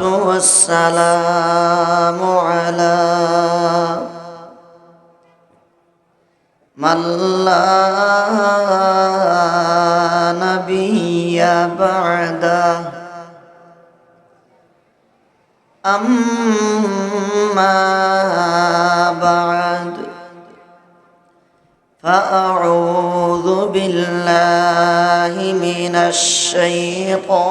والسلام على من لا نبي بعده أما بعد فأعوذ بالله من الشيطان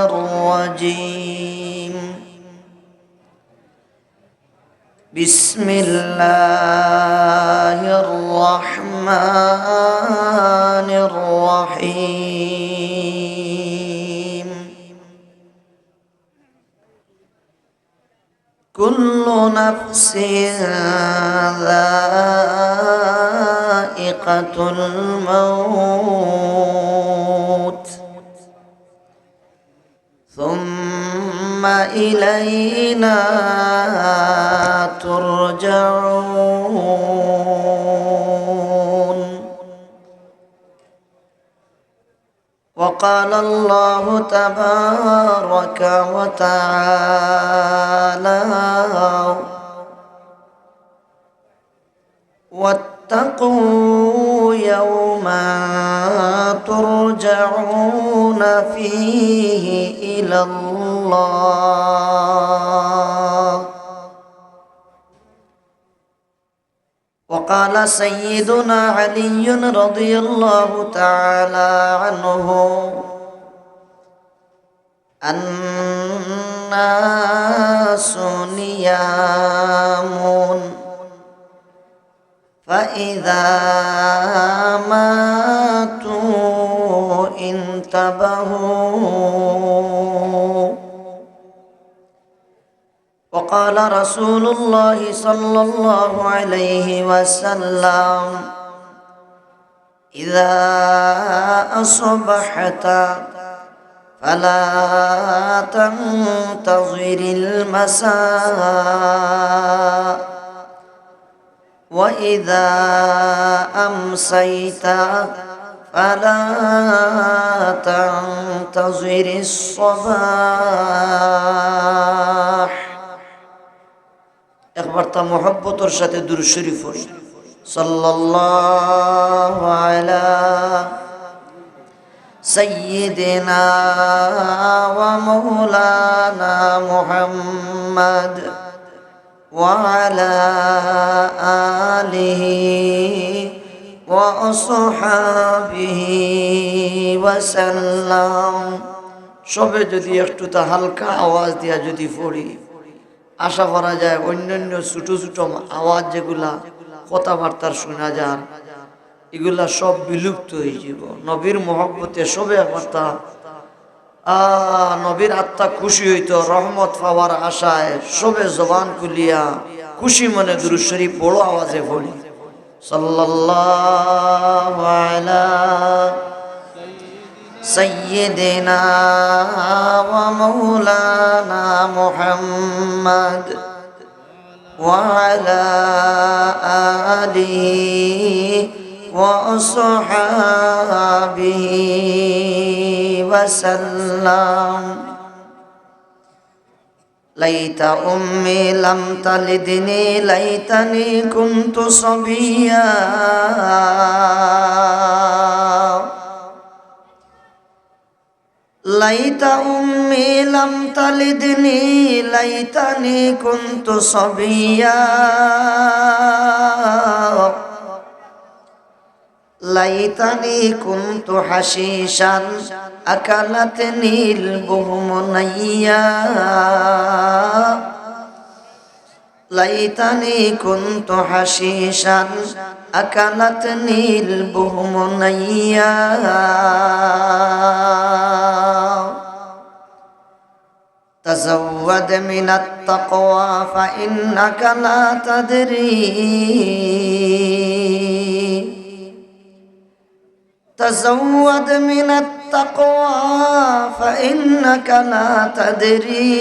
الرجيم بسم الله الرحمن الرحيم كل نفس ذائقة الموت ثم إلينا ترجعون وقال الله تبارك وتعالى واتقوا يوما ترجعون فيه إلى الله وقال سيدنا علي رضي الله تعالى عنه الناس نيام فإذا ماتوا انتبهوا وقال رسول الله صلى الله عليه وسلم إذا أصبحت فلا تنتظر المساء وإذا أمسيت فلا تنتظر الصباح একবারটা মহব্বতের সাথে দুরূদ শরীফ পড়ি সাল্লাল্লাহু আলা সাইয়্যিদিনা ওয়া মাওলানা মুহাম্মদ ওয়া আলা আলিহি ওয়া আসহাবিহি ওয়া সাল্লাম। সবে যদি একটু তা হালকা আওয়াজ দিয়া যদি পড়ি আশা করা যায় অন্যান্য ছোট ছোট আওয়াজ যেগুলা কথাবার্তার শোনা যান এগুলা সব বিলুপ্ত হয়ে যাব। নবীর মহব্বতে সবে কথা নবীর আত্মা খুশি হইতো রহমত পাওয়ার আশায় সবে জবান খুলিয়া খুশি মনে দুরূদ শরীফ বড় আওয়াজে পড়ি সাল্লাল্লাহু আলা سيدنا ومولانا محمد وعلى آله وأصحابه وسلم ليت أمي لم تلدني ليتني كنت صبيا ليت أمي لم تلدني ليتني كنت صبيا ليتني كنت حشيشا أكلتني البهم نيا ليتني كنت حشيشا أكلتني البهم نيا تزود من التقوى فإنك لا تدري تزود من التقوى فإنك لا تدري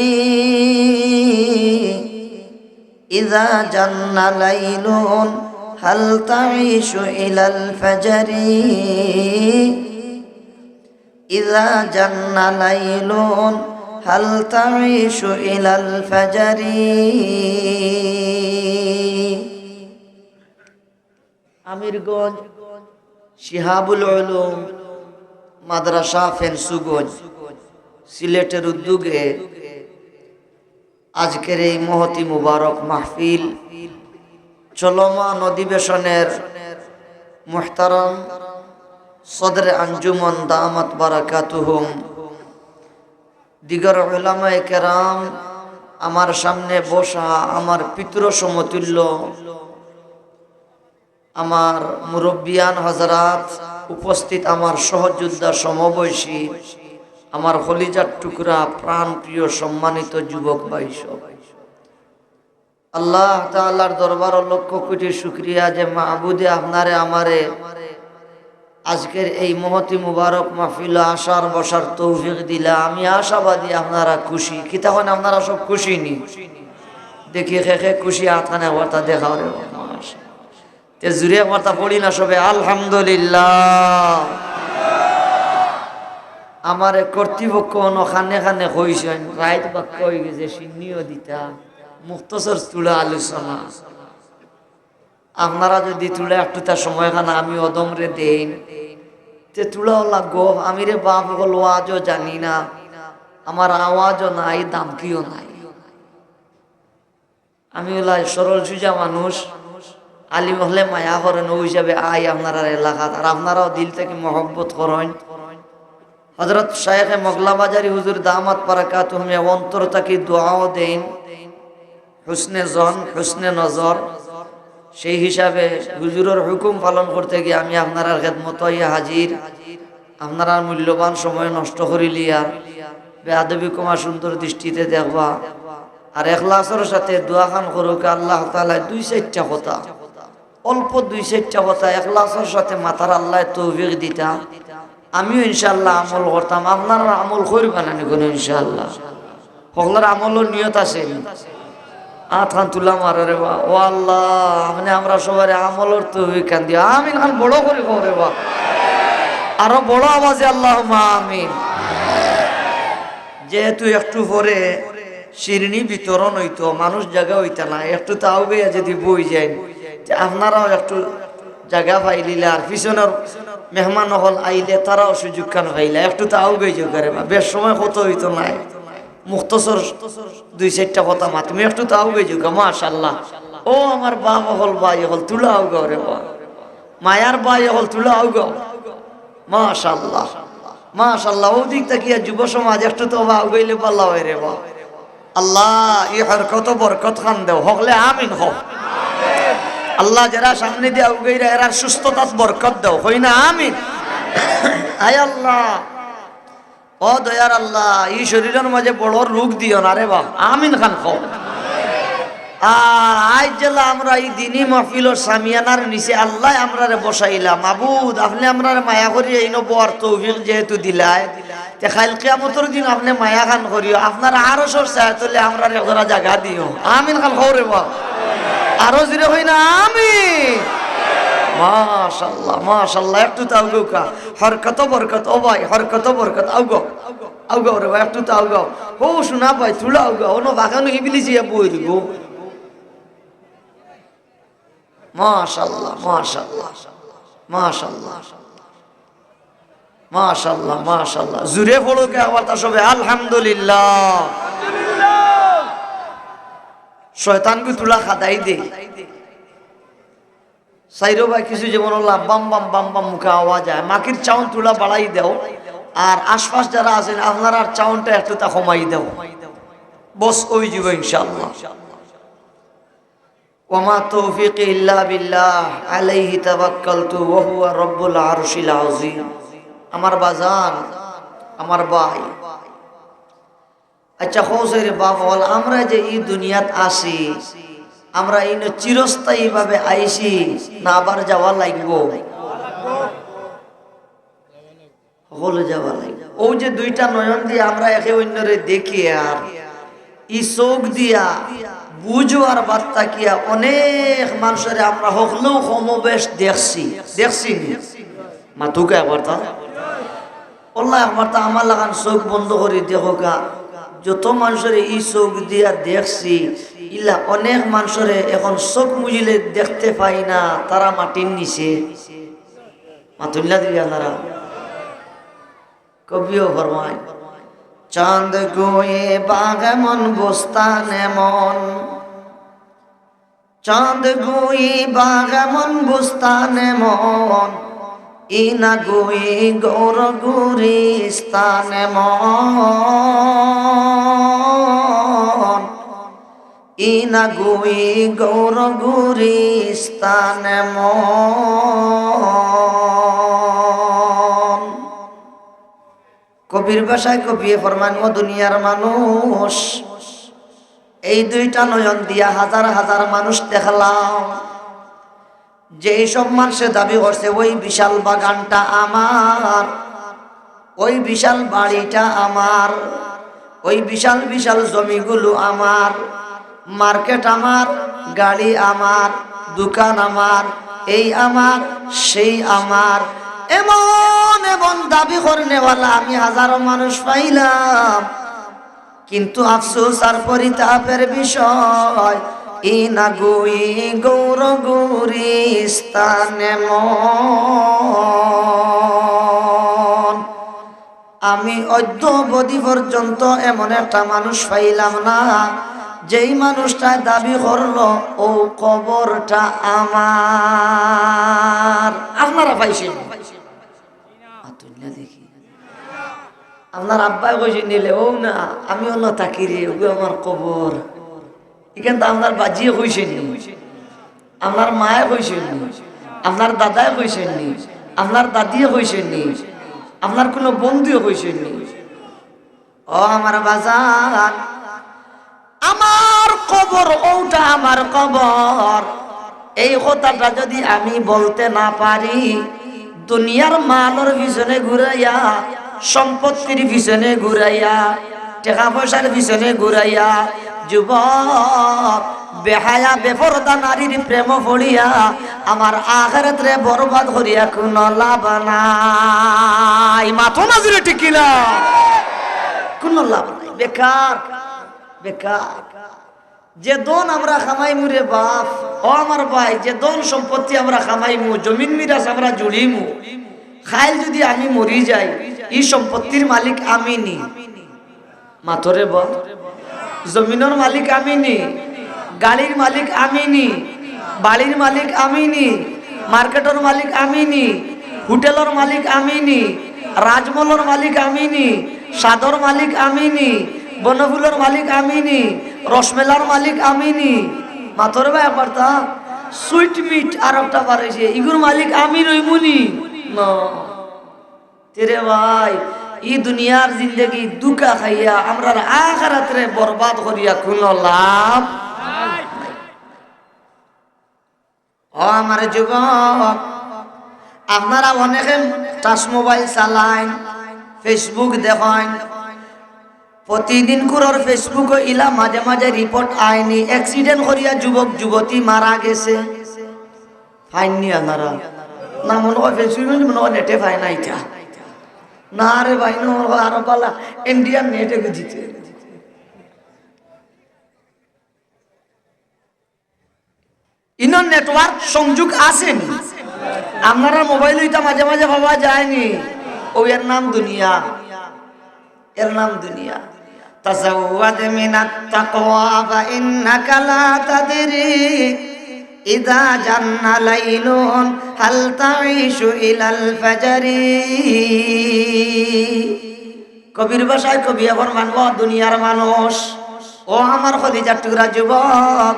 إذا جن ليل هل تعيش إلى الفجر إذا جن ليل হাল তাঈশু ইলাল ফাজরি। আমিরগঞ্জ শিহাবুল উলুম মাদ্রাসা ফেন্সুগঞ্জ সিলেটের উদ্যোগে আজকের এই মহতি মুবারক মাহফিল চলমান অধিবেশনের মুহতারাম সদরে আঞ্জুমান দামাত বারাকাতুহুম দিগর উলামায়ে কেরাম, আমার সামনে বসা আমার পিতৃ সমতুল্য আমার মুরব্বিয়ান হযরত, উপস্থিত আমার সহযোদ্ধা সমবয়সী, আমার কলিজার টুকরা প্রাণ প্রিয় সম্মানিত যুবক ভাই সব, আল্লাহ তাআলার দরবার লক্ষ কোটি শুকরিয়া যে মাহবুদে আপনারে আমারে আজকের এই মহতি মুবারক মাহফিলে আসার বসার তৌফিক দিলা। আমি আশাবাদী আপনারা খুশি। কি তখন আপনারা সব খুশি নি? দেখি খেখে খুশি আথানে ওটা দেখাও রে তে জুড়ে কথা পড়ি না সবে আলহামদুলিল্লাহ। আমারে কর্তৃপক্ষ খানে খানে কইছেন রাইত বাক্য হয়ে গেছে সিন্নিও দিতা মুক্তসর তুলা আলোচনা। আপনারা যদি তুলে একটু তার সময় খানা আমি অদমরে দেন তে তুলা লাগো। আমি রে বাপ হল আজও জানি না, আমার আওয়াজও নাই, দামকিও নাই। আমি ওলা সরল সুজা মানুষ, আলিম হলে মায়া করেন, ওই হিসাবে আই আপনারা এলাকাত। আর আপনারাও দিল থেকে মহব্বত করেন। হযরত শায়েখে মগলাবাজারি হুজুর দামাত বারাকাতুহুম অন্তর থেকে দোয়াও দেন, হুসনে জন হুসনে নজর। সেই হিসাবে হুজুরের হুকুম পালন করতে গিয়ে আমি আপনার খেদমত হইয়া হাজির। আপনার মূল্যবান সময় নষ্ট করিলি আর বেয়াদবি কমা সুন্দর দৃষ্টিতে দেখবা আর ইখলাসের সাথে দোয়া খান করুক আল্লাহ তাআলা। দুই চারটা কথা, অল্প দুই চারটা কথা ইখলাসের সাথে মাথার আল্লাহ তৌফিক দিতা, আমিও ইনশাআল্লাহ আমল করতাম। আপনারা আমল করবেন না কোনো ইনশাআল্লাহ? সকলের আমলের নিয়ত আছে। আথান তুলা মারে রে বা ও আল্লাহ, মানে আমরা সবাই আমলের তৌফিক কান দিও। আমিন খান বড় করে রে বা, আরো বড় আওয়াজে আল্লাহুম্মা আমিন। যেহেতু একটু পরে শিরনি বিতরণ হইতো, মানুষ জায়গা হইতা না, একটু তাও গিয়া যদি বই যায় আপনারাও একটু জায়গা পাইলিলে আর পিছনের মেহমান হল আইলে তারাও সুযোগ খান পাইলে একটু তাও গেছে করে বা বেশ সময় কত হইতো নাই। মুক্তসর দুই চারটা কথা মা তুমি একটু তাও গেছো গা মাশাআল্লাহ। ও আমার বাপ হল ভাই হল তুলা আও গাও রে বা, মায়ার ভাই হল তুলা আও গাও মাশাআল্লাহ মাশাআল্লাহ। ও দিক তাকিয়া যুব সমাজ একটু তো আও গইলে পাল্লা হয় রে বা। আল্লাহ ই হরকত বরকত খান দেও হকলে আমিন হোক। আল্লাহ যারা সামনে দিয়ে আও গইরা এরা সুস্থতাত বরকত দেও হই না আমিন। আয় আল্লাহ, ও দয়ার আল্লাহ, এই শরীরের মাঝে বড় রোগ দিও না রে বাপ, আমিন খান খাও। আর আজ জেলা আমরা এই দিনী মাহফিলর সামিয়ানার নিচে আল্লাহ আমরা রে বসাইলাম। মাবুদ আপনি আমরা মায়া করি এই নবর তৌফিক যেহেতু দিলায়, তে কাল কিয়ামতের দিন আপনি মায়া খান করিও, আপনার আরো সর চায় তাহলে আমরা রে জায়গা দিও। আমিন খান খাও রে বাপ, আরো জিরে হই না আমিন। মাশাআল্লাহ মাশাআল্লাহ। একটু তাও গো কা হরকত বরকত। ও ভাই হরকত বরকত আও গো রে ভাই, একটু তাও গো। ও শোনা ভাই তুলা আও গো, ওনো বাগানো ইবলিস ইয়া বই গো। মাশাআল্লাহ মাশাআল্লাহ মাশাআল্লাহ মাশাআল্লাহ মাশাআল্লাহ। জুরে পড়ো কে আওয়াজ আসবে আলহামদুলিল্লাহ। শয়তান কো তুলা খাদাই দে সাইরো ভাই কিছু যেমন বাম বাম বাম বাম মুখে আওয়াজ হয়। মাকির চাউন তুলা বাড়াই দাও আর আশপাশ যারা আছেন আপনারা চাউনটা একটু তা কমাই দাও, বস ওই যাব ইনশাআল্লাহ। ওমা তৌফিকি ইল্লা বিল্লাহ আলাইহি তাওয়াক্কালতু ওয়া হুয়া রাব্বুল আরশিল আযীম। আমার বাজান আমার ভাই, আচ্ছা হোসের বাপ বল, আমরা যে এই দুনিয়াত আসি আমরা এই চিরস্থায়ী ভাবে আইসি না আবার যাওয়া লাগবো? হলে যাওয়া লাগবে। ও যে দুইটা নয়ন দিয়ে আমরা একে অন্যরে দেখি আর ই চোখ দিয়া বুঝো আর বার্তা কিয়া অনেক মানুষের আমরা হকলেও সমবেশ দেখছি মাতুকে একবার তা বললাম একবার তা আমার লাগান চোখ বন্ধ করি দেখো গা যত মানুষের এই চোখ দিয়া দেখছি ইলা অনেক মানুষের এখন চোখ মুজিলে দেখতে পাই না, তারা মাটির নিচে মাতুল্লা দিয়া তারা। কবিও ফরমায় চাঁদ গোয়ে বাগ এমন বস্তান এমন, চাঁদ গোয়ে বাগ এমন বস্তান এমন, ইনা গোয়ে গৌর গুরিস্তান এমন, ইনা গোয়ে গৌর গুরিস্তান এমন। কবির ভাষায় কবিয়ে ফরমান ও দুনিয়ার মানুষ, এই দুইটা নয়ন দিয়া হাজার হাজার মানুষ দেখলাম, যে সব মানুষে দাবি করছে ওই বিশাল বাগানটা আমার, ওই বিশাল বাড়িটা আমার, ওই বিশাল বিশাল জমিগুলো আমার, মার্কেট আমার, গাড়ি আমার, দোকান আমার, এই আমার সেই আমার, এমন এমন দাবি করনেওয়ালা আমি হাজারো মানুষ পাইলাম। কিন্তু আফসোস আর পরিতাপের বিষয়, ইনা গুই গৌর গুরিস্তান এমন, আমি অদ্যবধি পর্যন্ত এমন একটা মানুষ পাইলাম না যেই মানুষটা দাবি করলো ও কবরটা আমার। আপনারা পাইছেন? দেখি আপনার আব্বাই কইছে নিলে ও না আমি অন্য তাকি রে, ওগুলো আমার কবর। এখান তো আপনার বাজিয়ে কইছেন নি, আপনার মায়ে কইছেন নি, আপনার দাদায় কইছেন নি, আপনার দাদিয়ে কইছেন নি, আপনার কোনো বন্ধুও কইছেন নি। ও আমার বাজার, আমার কবর ওটা আমার কবর, এই কথাটা যদি আমি বলতে না পারি, দুনিয়ার মালের পিছনে ঘুরাইয়া, সম্পত্তির পিছনে ঘুরাইয়া, টাকা পয়সার পিছনে ঘুরাইয়া, যুবক বেহায়া বেপরদা নারীর প্রেম পড়িয়া আমার আখিরাতরে বরবাদ করিয়া কোনো লাভ নাই। মাথো নাজিরে ঠিক কিনা? কোনো লাভ নাই, বেকার বেকার। যে দন আমরা খামাইমু রে বাপ, ও আমার ভাই, যে দন সম্পত্তি আমরা খামাইমু, জমিন মিরাস আমরা জুড়িমু, খাইল যদি আমি মরি যাই, এই সম্পত্তির মালিক আমি নি। মাথরে বল, জমিনের মালিক আমি নি, গাড়ির মালিক আমি নি, বাড়ির মালিক আমি নি, মার্কেটের মালিক আমি নি, হোটেলের মালিক আমি নি, রাজমহলের মালিক আমি নি, সাদর মালিক আমি নি, বনফুলের মালিক আমি নি, রসমেলার মালিক আমি নি। মাথরে ভাই একবার তা সুইট মিট আর একটা বাড়াইছে, ইগুর মালিক আমি রইমুনি না। তেরে ভাই, এই দুনিয়ার জিন্দগি দুকা খাইয়া আমরা আখিরাতরে বরবাদ করিয়া কোনো লাভ নাই। ও আমার যুবক, আপনারা অনেকে টাচ মোবাইল চালান, ফেসবুক দেখেন, প্রতিদিন কুরোর ফেসবুক ইলা মাঝে মাঝে রিপোর্ট আইনি অ্যাক্সিডেন্ট করিয়া যুবক যুবতী মারা গেছে। ফাইননি আপনারা না? মনে হয় ফেসবুক মনে হয় নেটে পায় না, এটা না রে ভাই, আরো পালা ইন্ডিয়ান নেটে দিতে। ইনার নেটওয়ার্ক সংযোগ আসেনি, আপনারা মোবাইল ওইটা মাঝে মাঝে ভাবা যায়নি। ও এর নাম দুনিয়া, এর নাম দুনিয়া। তাজাওয়াদ মিনাত তাকওয়া ফা ইন্নাকা লা তাদরি ইযা জান্না লাইলুন হাল তাইশু ইলাল ফাজরি। কবির ভাষায় কবি এখন মানব দুনিয়ার মানুষ, ও আমার খদিজার টুকরা যুবক,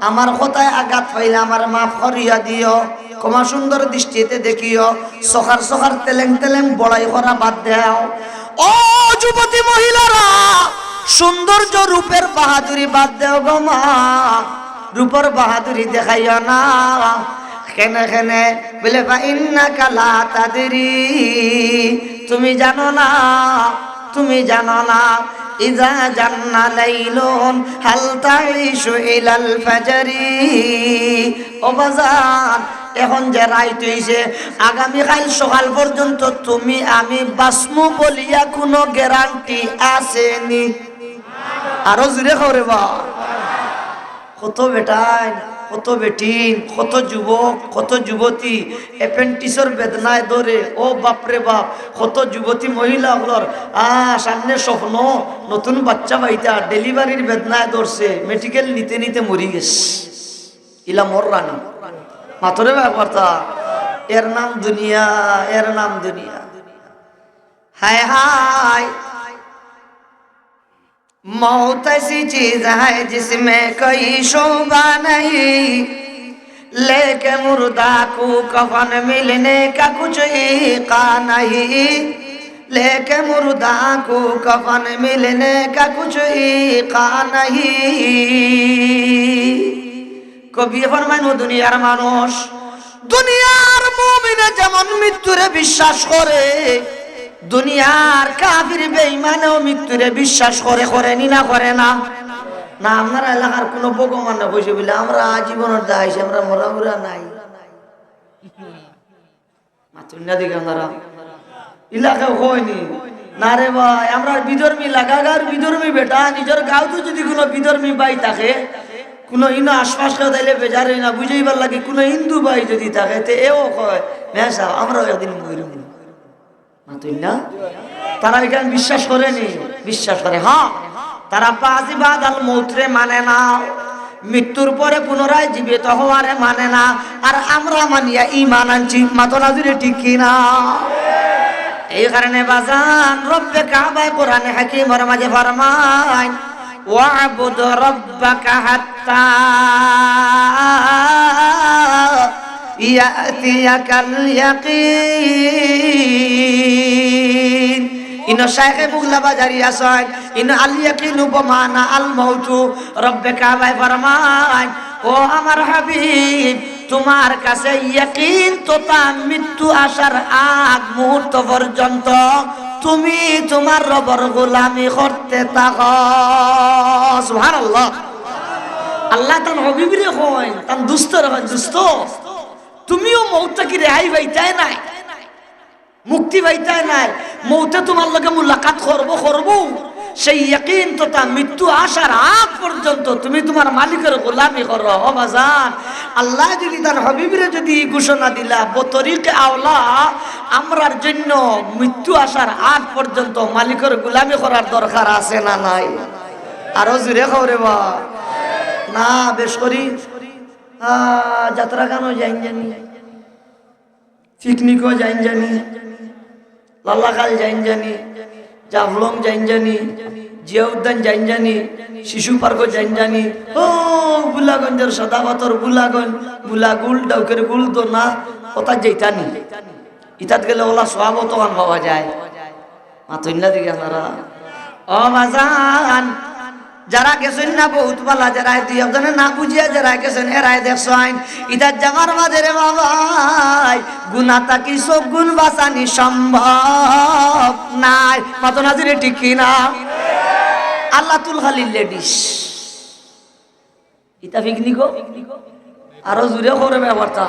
আমার কথায় আঘাত পাইলে আমার মাফ করিয়া দিও, ক্ষমা সুন্দর দৃষ্টিতে দেখিও, সখার সখার তেলেং তেলেং বড়াই করা বাদ দেও। ও যুবতী মহিলারা, সৌন্দর্য রূপের বাহাদুরি বাদ দেও গো মা, রূপর বাহাদুরি দেখাইও না। কেনে কেনে বলে বা ইন্নাকা লা তাদরি, তুমি জানো না, তুমি জানো না, ইযা জান্না লাইলুন হাল তাইশু ইলাল ফাজরি। ও বাজার, এখন যে রাইত হইছে, আগামীকাল সকাল পর্যন্ত তুমি আমি বাসমু বলিয়া কোনো গ্যারান্টি আসেনি। আরো জোরে খবরে বা কত বেটাই কত বেটিন কত যুবক কত যুবতী অ্যাপেন্ডিক্সের বেদনায় ধরে ও বাপরে বাপ কত যুবতী মহিলাগুলোর সামনে স্বপ্ন নতুন বাচ্চা বাইতা ডেলিভারির বেদনায় ধরছে মেডিকেল নিতে নিতে মরি গেছে ইলা মর রানি মাতরে ব্যাপারটা এর নাম দুনিয়া এর নাম দুনিয়া হায় হায় मौत ऐसी चीज है जिसमें कोई शोभा नहीं लेके मुर्दा को कफन मिलने का कुछ इका नहीं लेके मुर्दा को कफन मिलने का कुछ इका नहीं कभी फरमानो दुनियार मानुष दुनियार मुमिने যেমন মৃত্যুরে বিশ্বাস করে দুনিয়ার কাফির বেঈমানও মৃত্যুরে বিশ্বাস করে করেনি না করে না না আমরা এলাকার কোনো ভগবান না বসে বলে আমরা আজীবনের দাইছি আমরা মরামরা নাই মাতুন্না দিকে আমরা এলাকা হয়নি না রে ভাই আমরা বিধর্মী লাগাগার বিধর্মী বেটা নিজের গাঁও তো যদি কোনো বিধর্মী ভাই থাকে কোনো ইনা আশপাশ তাইলে বেজার না বুঝাইবার লাগে কোনো হিন্দু ভাই যদি থাকে তে এও কয় মেসা আমরাও একদিন মরব না তারা এখানে বিশ্বাস করেনি বিশ্বাস করে হ্যাঁ তারা বাজিবাদ আল মৌতরে মানে না মৃত্যুর পরে পুনরায় জীবিত হওয়ারে মানে না আর আমরা মানিয়া ঈমান আনছি মাতনাজুরে ঠিক কিনা এই কারণে বাজান রব্বে কাবা কোরআনে হাকিমের মাঝে ফরমায় ওয়াবুদ রাব্বাকা হাত্তা ইয়াতিয়াকাল ইয়াকিন ইনো শাইখে বুগলা বাজারি আছেন ইনো আল ইয়াকিন উপমানা আল মাউতু রব্বে কাবা ফরমায় ও আমার হাবিব তোমার কাছে ইয়াকিন তোতা মৃত্যু আসার আগ মুহূর্ত পর্যন্ত তুমি তোমার রবের গোলামি করতে থাকো সুবহানাল্লাহ আল্লাহ তান হাবিবরে কয় তান দুস্তর হয় দুস্ত তুমিও মৌতটা কি রেহাই পাইতাই নাই মুক্তি পাইতাই নাই মৌতে তোমার লগে মুলাকাত করব সেই ইয়াকিন তোতা মৃত্যু আসার আগ পর্যন্ত তুমি তোমার মালিকের গোলামি করো ও বাজান আল্লাহ যদি তার হাবিবরে যদি ঘোষণা দিলা বতরিকে আওলা আমরার জন্য মৃত্যু আসার আগ পর্যন্ত মালিকের গোলামি করার দরকার আছে না নাই আরো জোরে খবরে বা না বেশ করি যাত্রা গানও যাইন জানি পিকনিকও যাইন জানি লাল্লাকাল যাইন জানি জাফলং যাইন জানি জিয়া উদ্যান যাইন জানি শিশু পার্কও যাইন জানি ও বুলাগঞ্জের সদাপাতর বুলাগঞ্জ বুলাগুল ডাউকের গুল তো না কোথা যাইতানি ইতাত গেলে ওলা সব তো পাওয়া যায় মাতন্যা দিকে আপনারা ও বাজান যারা গেছেন না বহুত বালা যারা দুই একজনে না বুঝিয়া যারা গেছেন এরাই দেখছেন ইতার জামার মাঝে রে বাবাই গুনা তাকি সব গুণ বাঁচানি সম্ভব নাই মাতনাজিরে ঠিক কিনা আল্লাহ তুল খালি লেডিস ইতা পিকনিকও আরো জুড়ে করে ব্যাপারটা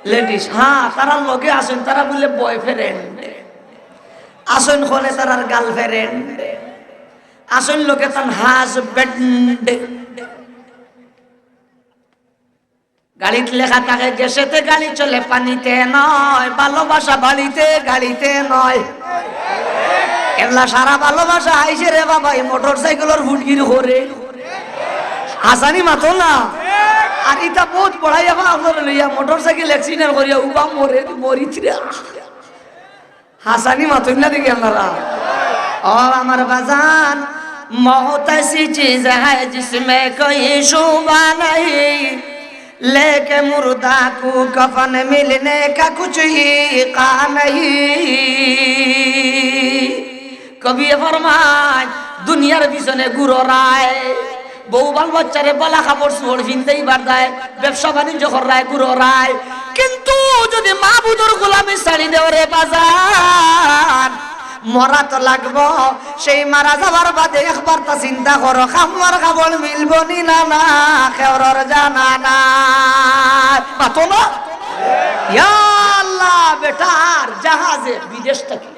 লেডিস হ্যাঁ তারা লগে আসেন তারা বলে বয়ফ্রেন্ড আসেন খনে তারার গার্লফ্রেন্ড আসল লোকে তার হাজবেন্ড গাড়িতে লেখা থাকে গ্যাসেতে গাড়ি চলে পানিতে নয় ভালোবাসা বাড়িতে গাড়িতে নয় এগুলা সারা ভালোবাসা আইসে রে বাবা এই মোটর সাইকেলের ফুটগির করে হাসানি মাতো না আর ইটা বহুত বড়াই আপনার লইয়া মোটর সাইকেল অ্যাক্সিডেন্ট করিয়া উবা মরে মরিত্রা হাসানি মাতো না দেখি আপনারা ও আমার বাজান मौत ऐसी चीज है जिसमें कोई शोभा नहीं लेके मुर्दा को कफन मिलने का कुछ इका नहीं कभी फरमाय दुनियार पिछने घुरो राय বউ বাল বাচ্চারে বলা কাপড় চোপড় কিনতেই পারতায় ব্যবসা বাণিজ্য করায় ঘুরো রায় কিন্তু যদি মাহবুদুর গোলামি ছাড়ি দেও রে বাজার মরা তো লাগবো সেই মারা যাবার বাদে একবার তা চিন্তা করো খামার খাবল মিলবো নি না না খেওরর জানা না পাতো না ইয়া আল্লাহ বেটার জাহাজে বিদেশ থেকে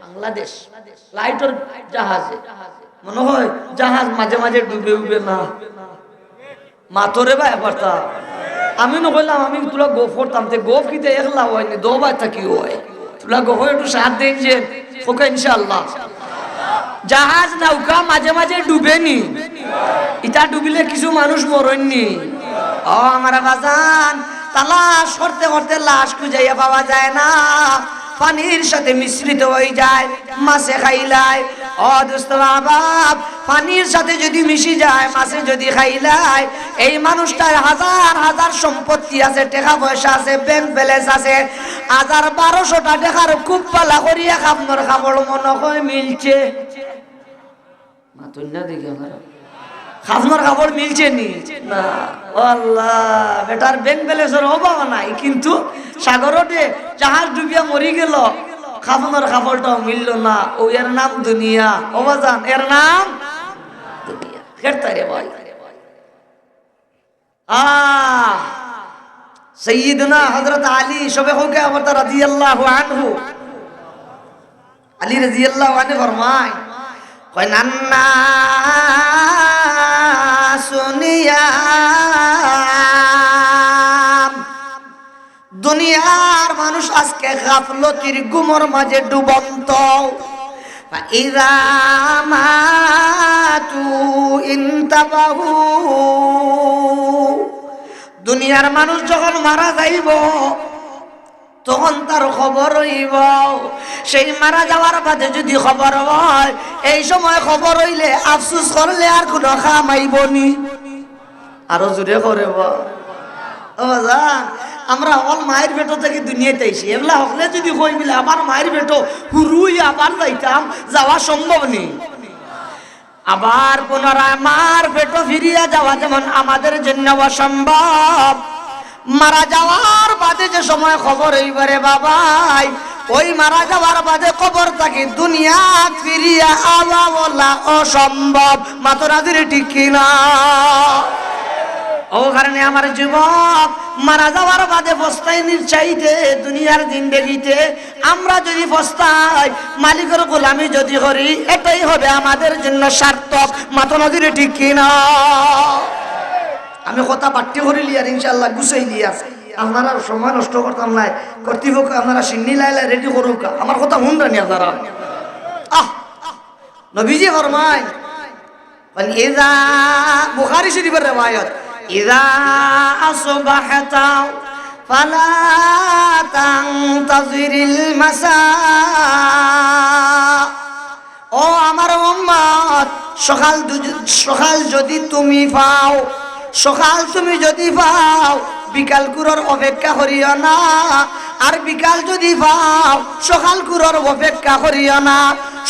বাংলাদেশ লাইটর জাহাজে মনে হয় জাহাজ মাঝে মাঝে ডুবে উবে না মাতরে বা একবারটা আমি নকইলাম আমি তোলা গোফ করতাম তে গোফ কিতে একলা হয়নি দোবার থাকি হয় তোলা গোফ একটু সাথ দেন যে ওকে ইনশাআল্লাহ জাহাজ নৌকা মাঝে মাঝে ডুবেনি ইটা ডুবিলে কিছু মানুষ মরেননি ও আমার বাজান তালাশ করতে করতে লাশ খুঁজাইয়া পাওয়া যায় না পানির সাথে মিশ্রিত হয়ে যায় মাছে খাইলায় ও দোস্ত বাপ পানির সাথে যদি মিশি যায় মাছে যদি খাইলায় এই মানুষটার হাজার হাজার সম্পত্তি আছে টাকা পয়সা আছে ব্যাংক ব্যালেন্স আছে 1200টা টাকার খুব পালা করিয়া খাবনর খাবড় মনে হয় মিলছে মাতুন না দেখি আমার খাজমার কাপড় মিলছে নি না আল্লাহ বেটার ব্যাংক ব্যালেন্সের অভাব নাই কিন্তু সাগরতে জাহাজ ডুবিয়া মরি গেল খাজমার কাপড়টাও মিলল না ও এর নাম দুনিয়া অবাজান এর নাম দুনিয়া খেরতারে ভাই সাইয়্যিদনা হযরত আলী সবে হোকে আমার রাদিয়াল্লাহু আনহু আলী রাদিয়াল্লাহু আনহু ফরমায় কয় নান্না সুনিয়া দুনিয়ার মানুষ আজকে গাফলতির গুমর মাঝে ডুবন্ত ইযা মাতু ইনতাবাহু দুনিয়ার মানুষ যখন মারা যাইব তখন তার খবর হইব সেই মারা যাওয়ার বাদে যদি খবর হয় এই সময় খবর হইলে আফসোস করলে আর কোনো কাম আইবনি আরো জোরে করে আমরা অল মায়ের পেটো থেকে দুনিয়াতে আইছি এগুলা হলে যদি কই মিলে আমার মায়ের পেটো হুরুই আবার যাইতাম যাওয়া সম্ভব নেই আবার পুনরায় মার পেটো ফিরিয়া যাওয়া যেমন আমাদের জন্য অসম্ভব মারা যাওয়ার বাদে যে সময় খবর এইবারে বাবাই ওই মারা যাওয়ার বাদে খবর থাকে দুনিয়া ফিরিয়া আওয়া বলা অসম্ভব মাতরাদের ঠিক কিনা ও কারণে আমার যুবক মারা যাওয়ার বাদে পস্তাই চাইতে দুনিয়ার জিন্দেগিতে আমরা যদি পস্তাই মালিকের গোলামি যদি করি এটাই হবে আমাদের জন্য সার্থক মাতরাদের ঠিক কিনা আমি কথা পাঠ্য করে লিয়ার ইনশাআল্লাহ গুছাই লিয়ার আপনারা সময় নষ্ট করতাম নাই কর্তৃপক্ষ আপনারা সিন্নি লাইলা রেডি করুক আমার কথা শুন রানি আপনারা নবীজি ফরমায় ইযা বুখারী শরীফের riwayat ইযা আসবাহতা ফালা তানতাযিরিল মাসা ও আমার উম্মত সকাল যদি তুমি পাও সকাল তুমি যদি পাও বিকাল কুরর অপেক্ষা করিও না আর বিকাল যদি পাও সকাল কুরর অপেক্ষা করিও না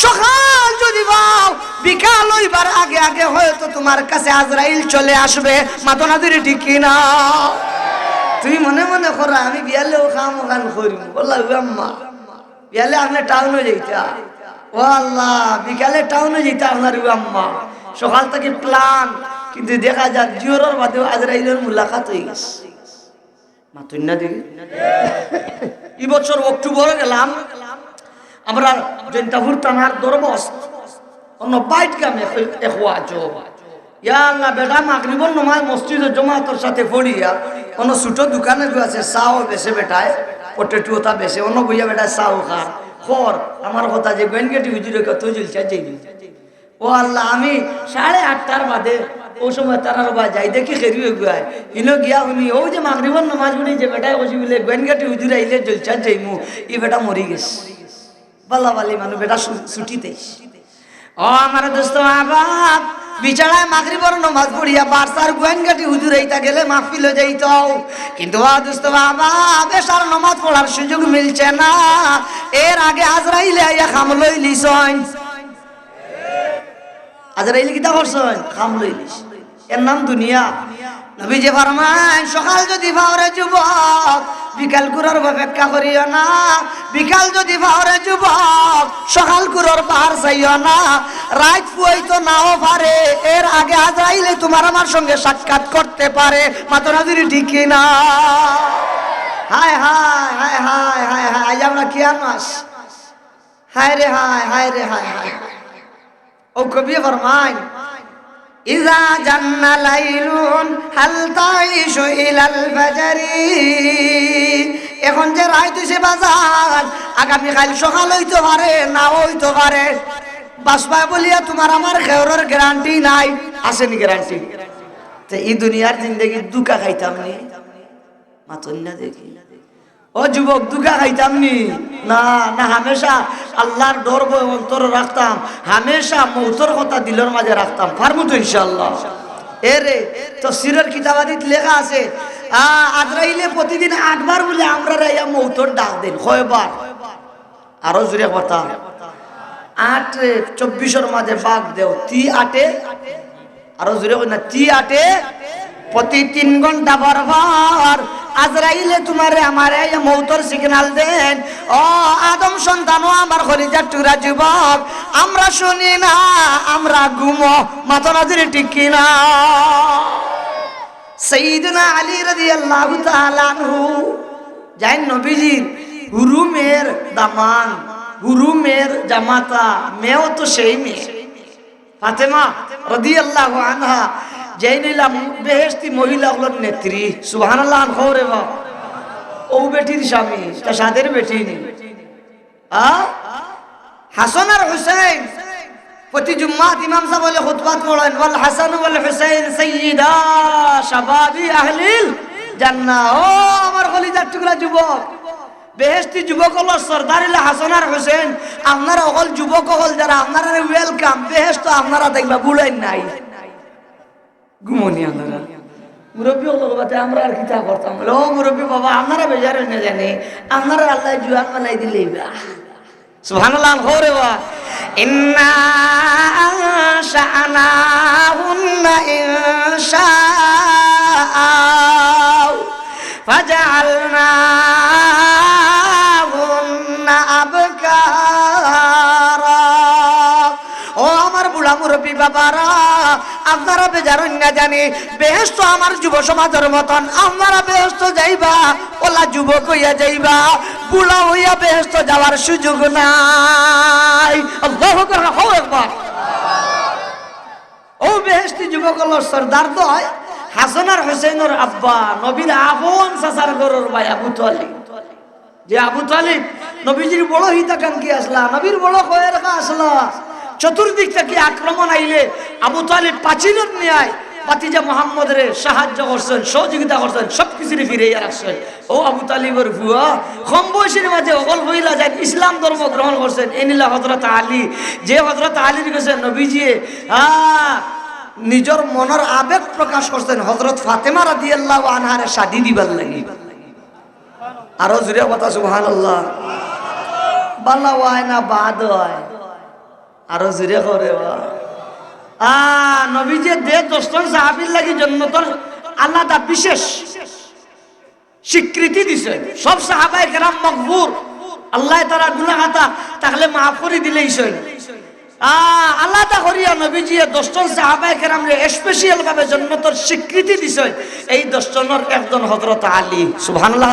সকাল যদি পাও বিকাল হইবার আগে আগে হয়তো তোমার কাছে আজরাইল চলে আসবে মাতনাদের ঠিক কিনা তুমি মনে মনে করো আমি বিয়ালেও খাম ওখান করি বললাম আম্মা বিয়ালে আপনি টাউনে যাইতা ও আল্লাহ বিকালে টাউনে যাইতা আপনার আম্মা সকাল থেকে প্ল্যান কিন্তু দেখা যাক জিওরের বাদেও আজরাইলের মুলাকাত হয়ে গেছে মাতুন না দেখি এই বছর অক্টোবরে গেলাম আমরা জৈন্তাপুর থানার দরবস অন্য বাইট কামে এখোয়া জব ইয়া আল্লাহ বেটা মাগরিবর নমাজ মসজিদে জমাতের সাথে পড়িয়া অন্য ছোট দোকানে আছে চাও বেছে বেটায় পটেটো তা বেছে অন্য বইয়া বেটায় চাও খা খর আমার কথা যে গেনগেটি হুজুরে কত জলসা যাইবি ও আল্লাহ আমি 8:30টার বাদে ও সময় তারার বা যাই দেখি খেরিয়ে গুয়ায় ইনো গিয়া শুনি ও যে মাগরিবর নামাজ পড়ি যে বেটায় বসি বলে গেনগেটি হুজুরে আইলে জলসা যাইমু ই বেটা মরি গেছে বাল্লা বালি মানুষ বেটা ছুটিতে ও আমার দোস্ত বাপ বিছানায় মাগরিবর নামাজ পড়িয়া বারসার গোয়েনগাটি হুজুর এইটা গেলে মাহফিল হয়ে যাইত কিন্তু দোস্ত বাবা বেশার নামাজ পড়ার সুযোগ মিলছে না এর আগে আজরাইলে আইয়া খাম লই লিছন আজরাইলে কিতা করছন খাম লই লিছ এর নাম দুনিয়া নবী যে ফরমান সকাল যদি ভাওরে যুবক বিকাল কুরর অপেক্ষা করিও না বিকাল যদি ভাওরে যুবক সকাল কুরর পার যাইও না রাত ফুয়াইতো নাও পারে এর আগে আজরাইলে তোমার আমার সঙ্গে সাক্ষাৎ করতে পারে মাতরাজুরি ঠিক না হায় হায় হায় হায় হায় হায় আজ আমরা কি মাস হায় রে হায় হায় রে হায় হায় ও কবি ফরমায় ইজা জান্না লাইলুন হাল তাইশু ইলাল ফাজরি। এখন যে রাত হইছে বাজার, আগামী কাল সকাল হইতে পারে, না হইতে পারে। বাসবা বলিয়া তোমার আমার খেয়রের গ্যারান্টি নাই, আসেনি গ্যারান্টি? তো এই দুনিয়ার জিন্দগি দুকা খাইতাম নি? মাতন না দেখি ও যুবক, দুকা খাইতাম নি? না না, হামেশা আল্লাহর ডর ভয় অন্তর রাখতাম, হামেশা মৌতর কথা দিলের মাঝে রাখতাম। পারমু তো ইনশাআল্লাহ। এরে তাফসীরের কিতাবাদিত লেখা আছে আজরাইলে প্রতিদিন 8 বার বলে আমরা রাইয়া মৌতর ডাক দেন। কয়বার? আরো জোরে কথা। 8 24 মাঝে বাঘ দেও তি 8 আরো জোরে কই না, তি 8 প্রতি 3 ঘন্টা বারবার আজরাইলে তোমারে আমারে মৌতর সিগন্যাল দেন। ও আদম সন্তান, ও আমার খলিজার টুকরা যুবক, আমরা শুনি না, আমরা ঘুমো। মাথা নজরে ঠিক কিনা? সাইয়্যিদনা আলী রাদিয়াল্লাহু তাআলা আনহু যাই নবীজির হুরুমের দামান, হুরুমের জামাতা, মেয়েও তো সেই মেয়ে ফাতেমা রাদিয়াল্লাহু আনহা, যেই নিলাম বেহেশতি মহিলাগুলোর নেত্রী। সুবহানাল্লাহ। খবরে বা ও বেটির স্বামী, তা সাদের বেটি নি। হাসান আর হুসাইন প্রতি জুম্মাত ইমাম সাহেব বলে খুতবাত পড়েন, ওয়াল হাসান ওয়াল হুসাইন সাইয়্যিদা শাবাবি আহলিল জান্নাহ। ও আমার কলিজার টুকরা যুবক, বেহেশতি যুবক হল সরদার হাসান আর হুসেন। আপনারা অকল যুবক হল যারা, আপনারা ওয়েলকাম। বেহেশত আপনারা দেখবা বুড়াই নাই, ঘুমনি আপনারা। মুরব্বী হল বাতে আমরা আর কিতা করতাম? ও মুরব্বী বাবা, আপনারা বেজার হয়ে না জানে, আপনারা আল্লাহ জুয়ান বানাই দিলেই বা। সুবহানাল্লাহ। খবরে বা ইন্না আনশানাহুন্না ইনশাআ ফাজআলনাহুন্না আবকারা। ও আমার বুড়া মুরব্বী বাবারা, আপনারা বেজারুন না জানি, বেহেশত আমার যুব সমাজের মতন। আপনারা বেহেশত যাইবা, ওলা যুবক হইয়া যাইবা, বুড়া হইয়া বেহেশত যাওয়ার সুযোগ নাই। আল্লাহু আকবার। ও বেহেশতি যুবক হল সরদার তো হয় হাসান আর হুসাইনের আব্বা, নবীর আপন চাচার ঘরের ভাই আবু তালিব। যে আবু তালিব নবীজির বড় হিতাকাঙ্ক্ষী আসলা, নবীর বড় কয়ের আসলা। চতুর্দিক থেকে আক্রমণ আইলে আবু তালিব পাচিলের ন্যায় ভাতিজা মুহাম্মদের সাহায্য করছেন, সহযোগিতা করছেন, সবকিছু ফিরে রাখছেন। ও আবু তালিবের ভুয়া কম বয়সের মাঝে অকল হইলা যায় ইসলাম ধর্ম গ্রহণ করছেন। এনিলা হযরত আলী, যে হযরত আলীর কাছে নবীজি নিজের মনের আবেগ প্রকাশ করছেন হযরত ফাতেমা রাদিয়াল্লাহু আনহার শাদী দিবার লাগি। আরো জোরে কথা সুবহানাল্লাহ। বালা হয় না বাদ হয়? আরো জোরে করে বা। নবীজি দে 10 জন সাহাবীর লাগি জান্নাতের আলাদা বিশেষ স্বীকৃতি দিছে। সব সাহাবায়ে কেরাম মাগফুর, আল্লাহ তাআলা গুনাহ খাতা তাহলে মাফ করে দিলেইছে। আলাদা করিয়া নবীজি 10 জন সাহাবায়ে কেরামরে স্পেশাল ভাবে জান্নাতের স্বীকৃতি দিছে। এই 10 জনের একজন হযরত আলী। সুবহানাল্লাহ।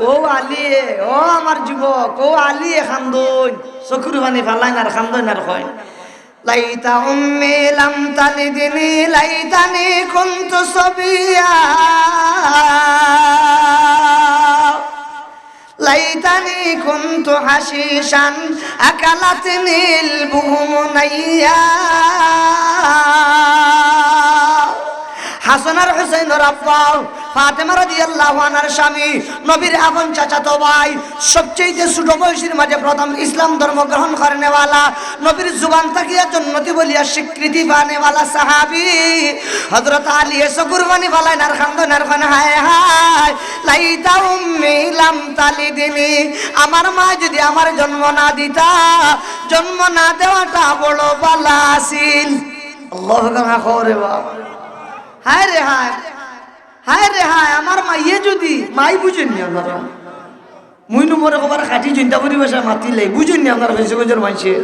ও আলী, ও আমার যুবক, ও আলী খান্দুন চকুর পানি ফালাইন আর খান্দুন আর কয় লাইতা উম্মি লাম তালিদনি লাইতানি কুনতু সাবিয়া লাইতানি কুনতু হাশিশান আকালাতনিল বুহুমুনাইয়া। হাসান আর হুসাইনের আব্বা ফাতেমা রাদিয়াল্লাহু আনহার স্বামী, নবীর আপন চাচাতো ভাই, সবচেয়ে ছোট বয়সের মাঝে প্রথম ইসলাম ধর্ম গ্রহণ করেনেওয়ালা, নবীর জুবান তাকিয়া জন্নতি বলিয়া স্বীকৃতি পানেওয়ালা সাহাবী হযরত আলী এসে কুরবানি ফালাইন আর খান্দন আর খান হায় হায় লাইতা উম্মি লাম তালিদিনি, আমার মা যদি আমার জন্ম না দিতা, জন্ম না দেওয়াটা বড় বালা আছিল। আল্লাহু আকবার। হায় রে হায়, হায় রে হায়, আমার মাইয়ে যদি মাই বুঝেননি আপনারা, মুই নম্বরে কবার খাটি চিন্তা পরিবেশে মাতিলে বুঝেননি আপনারা ফেসবুকের মানুষের।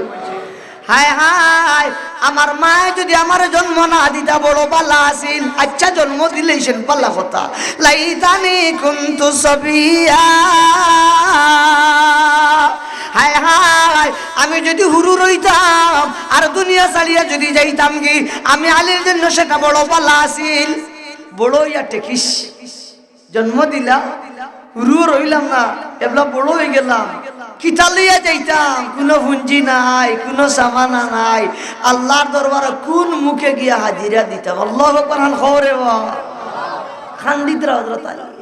হায় হায়, আমার মায়ে যদি আমার জন্ম না দিতা বড় পাল্লা আসিল। আচ্ছা জন্ম দিলেইছেন পাল্লা কথা, লাইতানি কুনতু সাবিয়া। হায় হায় আমি যদি হুরু রইতাম আর দুনিয়া ছাড়িয়া যদি যাইতাম কি আমি আলীর জন্য সেটা বড় পালা আসিল বড় ইয়া টেকিস জন্ম দিলাম হুরু রইলাম না এবলা বড় হয়ে গেলাম কিতা লইয়া যাইতাম কোনো পুঞ্জি নাই কোনো সামানা নাই আল্লাহর দরবারে কোন মুখে গিয়া হাজিরা দিতাম আল্লাহু আকবার খবরে খান্দিতরা হযরত আলী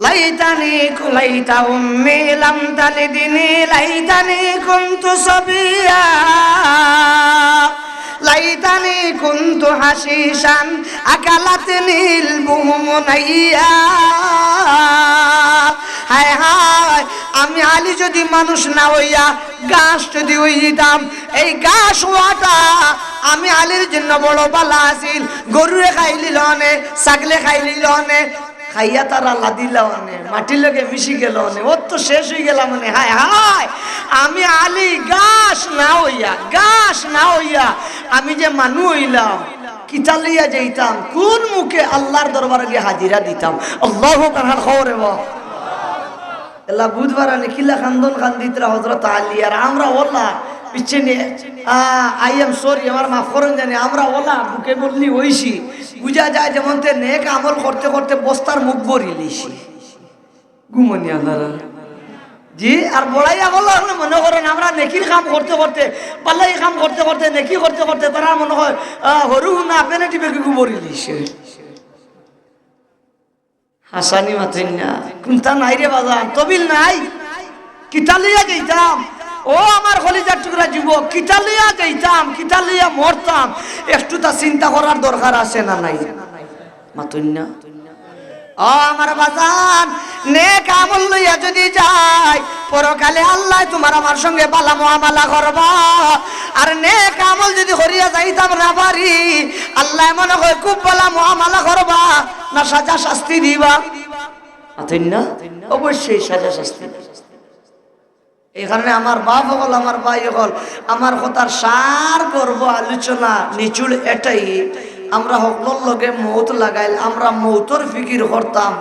লাইতানি কুলাইতা উম্মি লাম তালিদিনি লাইতানি কুনতু সাবিয়া লাইতানি কুনতু হাশিশান আকালাতনিল বুহুমুনাইয়া হায় হায় আমি আলী যদি মানুষ না হইয়া গাছ যদি হই যেতাম এই গাছ হওয়াটা আমি আলীর জন্য বড় বালা আছিল গরুরে খাইলিল অনে ছাগলে খাইলিল অনে খাইয়া তারা লাদিল অনে মাটির লগে মিশি গেল অনে ওর তো শেষ হয়ে গেলাম মানে হায় হায় আমি আলী গাছ না হইয়া আমি যে মানু হইলাম কিতা লইয়া যাইতাম কোন মুখে আল্লাহর দরবারে গিয়ে হাজিরা দিতাম আল্লাহু আকবার খবরে এলা বুধবার আনে কিলা খান্দন খান্দিতরা হযরত আলী আর আমরা ওলা পিছে নিয়ে আই এম সরি আমার মাফ করেন জানি আমরা ওলা বুকে বললি হইছি বুঝা যায় যেমন তে নেক আমল করতে করতে বস্তার মুখ ভরি লিছি ঘুমনি আল্লাহরা জি আর বড়াই আমল মনে করেন আমরা নেকির কাম করতে করতে পাল্লাই কাম করতে করতে নেকি করতে করতে তারা মনে হয় হরু না আপনি টিপে কি ভরি লিছে হাসানি মাথেন না কোনটা নাই রে বাজান তবিল নাই কিতা লইয়া যাইতাম ও আমার কলিজার টুকরা যুবক কিতা লইয়া যাইতাম কিতা লইয়া মরতাম একটু তা চিন্তা করার দরকার আছে না নাই মাথেন না ও আমার বাজান নেক আমল লইয়া যদি যাই পরকালে আল্লাহ তোমার আমার সঙ্গে ভালো মুআমালা করবা আর নেক আমল যদি করিয়া যাইতাম না পারি আল্লাহ মনে হয় খুব ভালো মুআমালা করবা না সাজা শাস্তি দিবা আছেন না অবশ্যই সাজা শাস্তি এই কারণে আমার বাপ হল আমার ভাই হল আমার কথার সার করব আলোচনা নিচুল এটাই আমরা হকলর লগে মৌত লাগাইল আমরা মৌতর ফিকির করতাম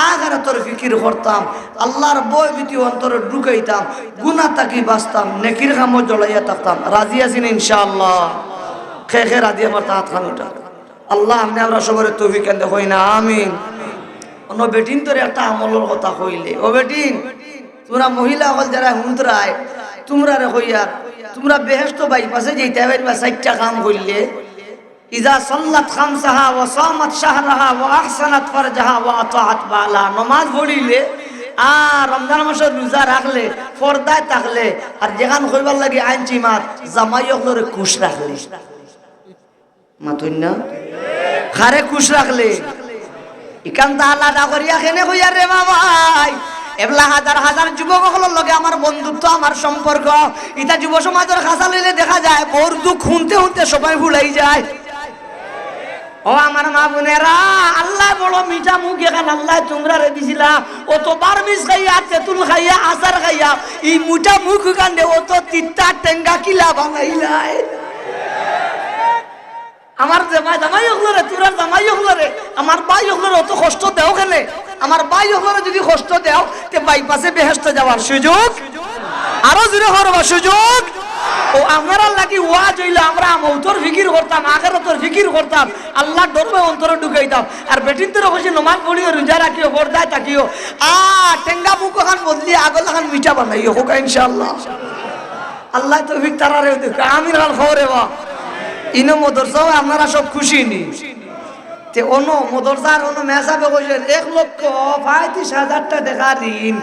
আখিরাতের ফিকির করতাম আল্লাহর ভয় ভীতি অন্তরে ঢুকাইতাম গুনাহ থাকি বাঁচতাম নেকির কামও জড়াইয়া থাকতাম রাজি আছেন ইনশাআল্লাহ খে খে রাজি আমার হাত খান উঠা আল্লাহ আপনি আমরা সবার তৌফিক দেন হই না আমিন অন্য বেটিন তোর একটা আমলের কথা কইলে ও বেটিন তোমরা মহিলা হল যারা হুঁতরায় তোমরা রে হইয়ার তোমরা বেহেশত বাইপাসে যেতে পারবা 4টা কাম কইলে ইজা সাল্লাত খামসাহা ওয়া সামাত শাহরাহা ওয়া আহসানাত ফারজাহা ওয়া আতাআত বালা নামাজ পড়িলে আর রমজান মাসের রোজা রাখলে পর্দায় থাকলে আর যেখান কইবার লাগি আইনছি মাত জামাই হলরে খুশ রাখলে মাতুন না খারে খুশ রাখলে ইকানটা আলাদা করিয়া কেনে কইয়া রে বাবাই এবলা হাজার হাজার যুবক হলোর লগে আমার বন্ধুত্ব আমার সম্পর্ক ইটা যুব সমাজের খাসা লইলে দেখা যায় ওর দুঃখ শুনতে শুনতে সবাই ভুলাই যায় ও আমার মা বোনেরা আল্লাহ বড় মিঠা মুখ এখান আল্লাহ তোমরা রে দিছিলা ও তো বারমিস খাইয়া তেঁতুল খাইয়া আচার খাইয়া এই মুঠা মুখ কান্দে ও তো তিত্তা টেঙ্গা কিলা বানাইলাই আমার জামাই হলরে তোরা জামাই হলরে আমার ভাই হলরে অত কষ্ট দেও কেন আমার ভাই হলরে যদি কষ্ট দেও তে বাইপাসে বেহেশতে যাওয়ার সুযোগ আরো জোরে করবা সুযোগ ও আমরা লাগি ওয়াজ হইলো আমরা মৌতর ফিকির করতাম আখিরাতের ফিকির করতাম আল্লাহর ডরবে অন্তরে ঢুকাইতাম আর বেটিনদের বসে নমাজ পড়িও রোজা রাখিও পর্দায় থাকিও টেঙ্গা মুখ খান বদলি আগল খান মিঠা বানাইও হোক ইনশাআল্লাহ আল্লাহ তৌফিক তারারে দেখ আমির হাল খবরে বা ইনো মদরসাও আপনারা সব খুশি নি তে অনো মদরসার অনো মেসাবে কইছেন 1,35,000 টাকা দেখা দিন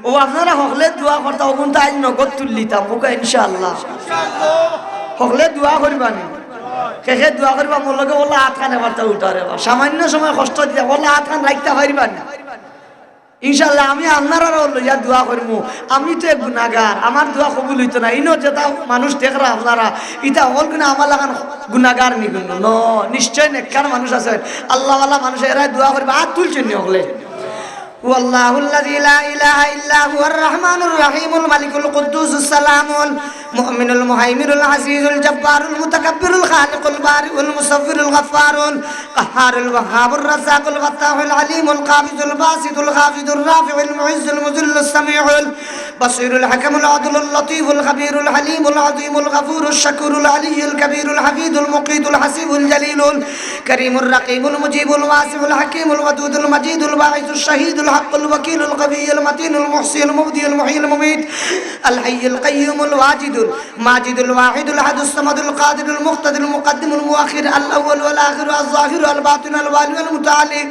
ও আপনারা হকলে দোয়া করতা ওগুন তাই নগদ তুললিতাম ওকে ইনশাআল্লাহ হকলে দোয়া করবানি কে দোয়া করবা মোর লগে ওলা হাত খানে বার্তা উঠারে সামান্য সময় কষ্ট দিয়া ওলা হাত খান রাখতে পারবানি ইনশাআল্লাহ আমি আপনারা লইয়া দোয়া করবো আমি তো এক গুনাহগার আমার দোয়া কবুল হইতো না ইনো যেটা মানুষ দেখরা আপনারা ইটা হল কিনা আমার লাগান গুনাহগার নিগুন ন নিশ্চয় নেককার মানুষ আছে আল্লাহওয়ালা মানুষ এরা দোয়া করবে আর তুলছেন হলে ওয়াল্লাহুল্লাযী লা ইলাহা ইল্লা হুয়ার রাহমানুর রাহিমুল মালিকুল কুদ্দুসুস সালামুল মুমিনুল মুহাইমিনুল আজিজুল জব্বারুল মুতাকাব্বিরুল খালিকুল বারিউল মুসাফফিরুল গফফারুল কাহ্হারুল ওয়াহ্হাবুর রাজ্জাকুল ফাত্তাহুল আলিমুল কাবিদুল বাসিতুল খাফিদুর রাফিউল মুইজ্জুল মুযিল্লুস সামিউল বাসীরুল হাকিমুল আদলুল লতীফুল খাবীরুল হালিমুল আযীমুল গফুরুশ শাকুরুল আলিয়্যুল কবীরুল হাফিজুল মুকীতুল হাসিবুল জালিলুল করিমুর রাকিবুল মুজিবুল ওয়াসিউল হাকিমুল ওয়াদুদুল মাজিদুল বাঈসুশ শাহীদুল হাক্কুল ওয়াকিলুল কবিয়ুল মাতিনুল মুহসিনুল মুবদিউল মুহয়িল মুমীত আল হাইয়ুল কাইয়্যুমুল ওয়াজিদুল মাজিদুল ওয়াহিদুল আহাদুস সামাদুল কাদিরুল মুক্তাদিরুল মুকদ্দিমুল মুআখির আল আউয়াল ওয়াল আখির ওয়াল যাহির ওয়াল বাতিন ওয়াল ওয়ালি ওয়াল মুতাআলি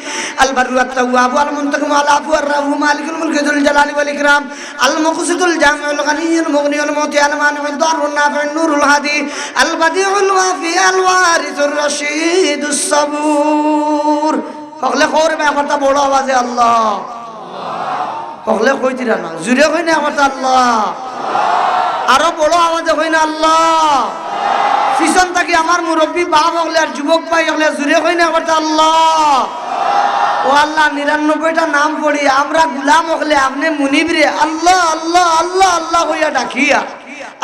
আল বাররু ওয়াত তাওয়াব ওয়াল মুনতাকিম ওয়াল আফু ওয়ার রাহম মালিকুল মুলকি যুল জালালি ওয়াল ইকরাম আল মুকসিতুল জামিউল গনিয়ুল মুগনিয়ুল মুতি আল মানিউদ দারুন নাফিউন নূরুল হাদি আল বাদিউল ওয়াফি আল ওয়ারিসুর রশিদুস সাবুর। সকলে কইবে আমারটা বড় আওয়াজে আল্লাহ, সকলে কইতিরা না, জুরে কই না আমারটা আল্লাহ, আরো বড় আওয়াজে কই না আল্লাহ। পিছন থাকি আমার মুরব্বী বাপ হলে আর যুবক ভাই হলে জুরে কই না আমারটা আল্লাহ। ও আল্লাহ ৯৯টা নাম পড়ি আমরা গুলাম হলে আপনি মুনিবরে আল্লাহ আল্লাহ আল্লাহ আল্লাহ হইয়া ডাকিয়া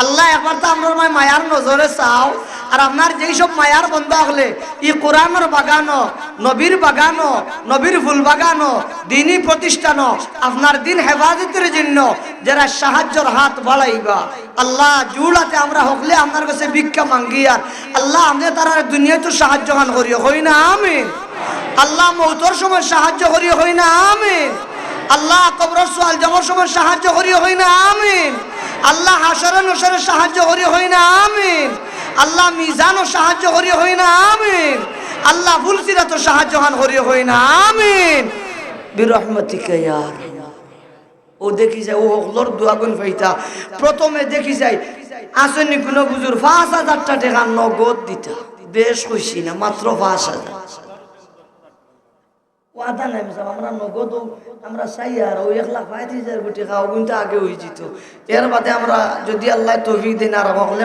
আল্লাহ একবার তো আমরা মায়ার নজরে চাও। আর আপনার যেই সব মায়ার বন্ধ হলে ই কোরআনের বাগানো, নবীর বাগানো, নবীর ফুল বাগানো, দিনী প্রতিষ্ঠান, আপনার দিন হেফাজতের জন্য যারা সাহায্যের হাত বাড়াইবা আল্লাহ জুড়াতে আমরা হকলে আপনার কাছে ভিক্ষা মাঙ্গিয়ার আল্লাহ আপনি তারা দুনিয়ায় তো সাহায্য গান করিও হই না আমিন। আল্লাহ মৌতর সময় সাহায্য করিও হই না আমিন। আল্লাহ কবরের সওয়াল জবাবের সময় সাহায্য করিও হই না আমিন। আল্লাহ হাসরে নসরে সাহায্য করিও হই না আমিন। আল্লাহ মিজানও সাহায্য করিও হই না আমিন। আল্লাহ ফুলসিরাতও সাহায্য গান করিও হই না আমিন বিরহমাতিকা ইয়া আরহাম। ও দেখি যায় ও হকলর দোয়া গুন ফাইতা প্রথমে দেখি যায় আসেনি কোন বুজুর ৫০০০ টাকা নগদ দিতা, বেশ খুশি না মাত্র ৫০০০ ওয়াদা নাই আমরা নগদ আমরা চাই আর ওই ১,৩৫,০০০ কোটি খাওয়া কিন্তু আগে হয়ে যেত। এর বাদে আমরা যদি আল্লাহ তৌফিক দেন আর হকলে